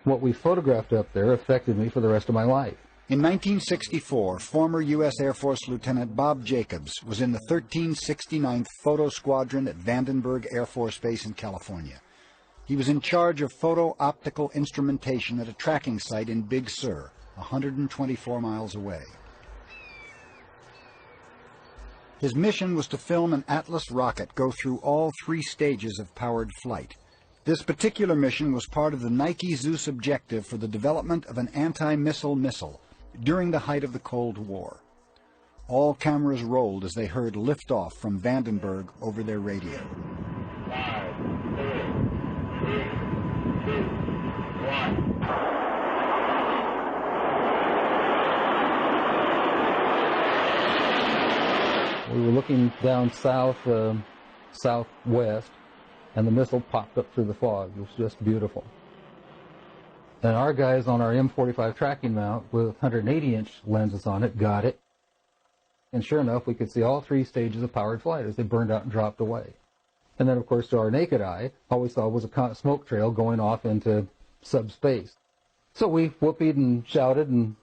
what we photographed up there affected me for the rest of my life. In 1964, former U.S. Air Force Lieutenant Bob Jacobs was in the 1369th Photo Squadron at Vandenberg Air Force Base in California. He was in charge of photo-optical instrumentation at a tracking site in Big Sur, 124 miles away. His mission was to film an Atlas rocket go through all 3 stages of powered flight. This particular mission was part of the Nike Zeus objective for the development of an anti-missile missile during the height of the Cold War. All cameras rolled as they heard liftoff from Vandenberg over their radio. 5, 4, 3, 2, 1. We were looking down southwest, and the missile popped up through the fog. It was just beautiful. And our guys on our M45 tracking mount with 180-inch lenses on it got it. And sure enough, we could see all 3 stages of powered flight as they burned out and dropped away. And then, of course, to our naked eye, all we saw was a smoke trail going off into subspace. So we whooped and shouted and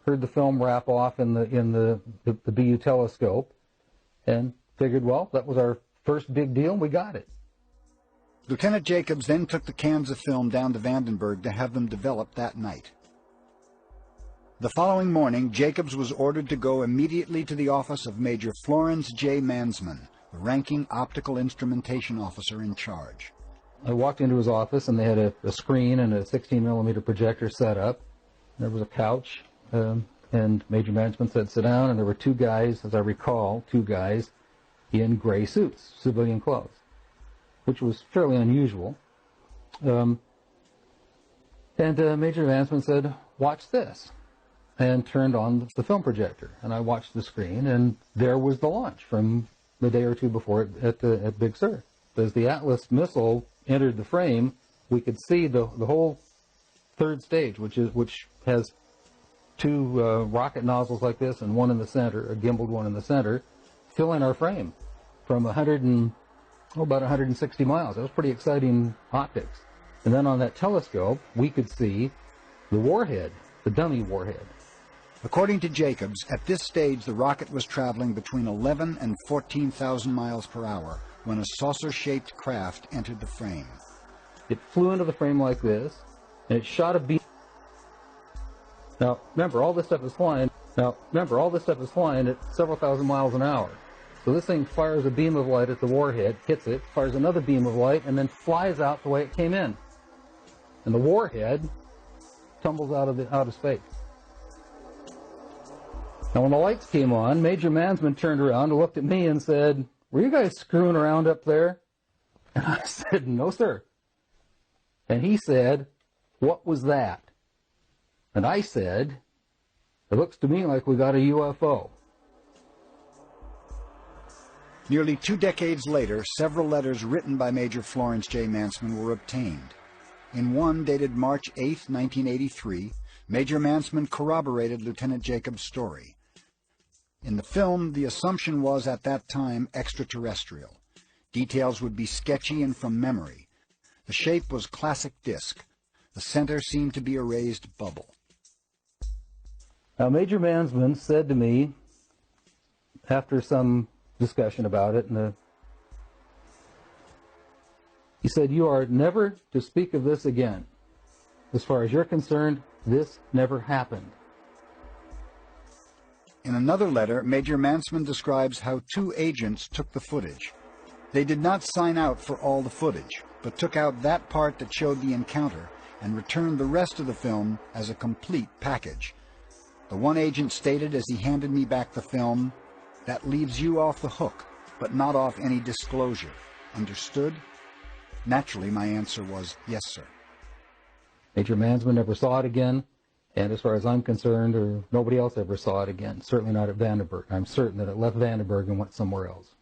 heard the film wrap off in the BU telescope and figured, well, that was our first big deal, and we got it. Lieutenant Jacobs then took the cans of film down to Vandenberg to have them developed that night. The following morning, Jacobs was ordered to go immediately to the office of Major Florence J. Mansman, the ranking optical instrumentation officer in charge. I walked into his office, and they had a screen and a 16-millimeter projector set up. There was a couch, and Major Mansman said, sit down, and there were 2 guys, as I recall, 2 guys in gray suits, civilian clothes, which was fairly unusual. And Major Mansman said, watch this, and turned on the film projector. And I watched the screen, and there was the launch from the day or 2 before at Big Sur. As the Atlas missile entered the frame, we could see the whole 3rd stage, which has 2 rocket nozzles like this and one in the center, a gimbaled one in the center, filling our frame from about 160 miles. That was pretty exciting optics. And then on that telescope, we could see the warhead, the dummy warhead. According to Jacobs, at this stage the rocket was traveling between 11 and 14,000 miles per hour when a saucer-shaped craft entered the frame. It flew into the frame like this, and it shot a beam. Now, remember, all this stuff is flying at several thousand miles an hour. So this thing fires a beam of light at the warhead, hits it, fires another beam of light, and then flies out the way it came in. And the warhead tumbles out of space. Now, when the lights came on, Major Mansman turned around and looked at me and said, were you guys screwing around up there? And I said, no, sir. And he said, what was that? And I said, it looks to me like we got a UFO. Nearly 2 decades later, several letters written by Major Florence J. Mansman were obtained. In one dated March 8, 1983, Major Mansman corroborated Lieutenant Jacobs' story. In the film, the assumption was at that time extraterrestrial. Details would be sketchy and from memory. The shape was classic disc. The center seemed to be a raised bubble. Now, Major Mansman said to me, after some discussion about it, he said, you are never to speak of this again. As far as you're concerned, this never happened. In another letter, Major Mansman describes how 2 agents took the footage. They did not sign out for all the footage, but took out that part that showed the encounter and returned the rest of the film as a complete package. The one agent stated as he handed me back the film, that leaves you off the hook, but not off any disclosure. Understood? Naturally, my answer was, yes, sir. Major Mansman never saw it again, and as far as I'm concerned, or nobody else ever saw it again, certainly not at Vandenberg. I'm certain that it left Vandenberg and went somewhere else.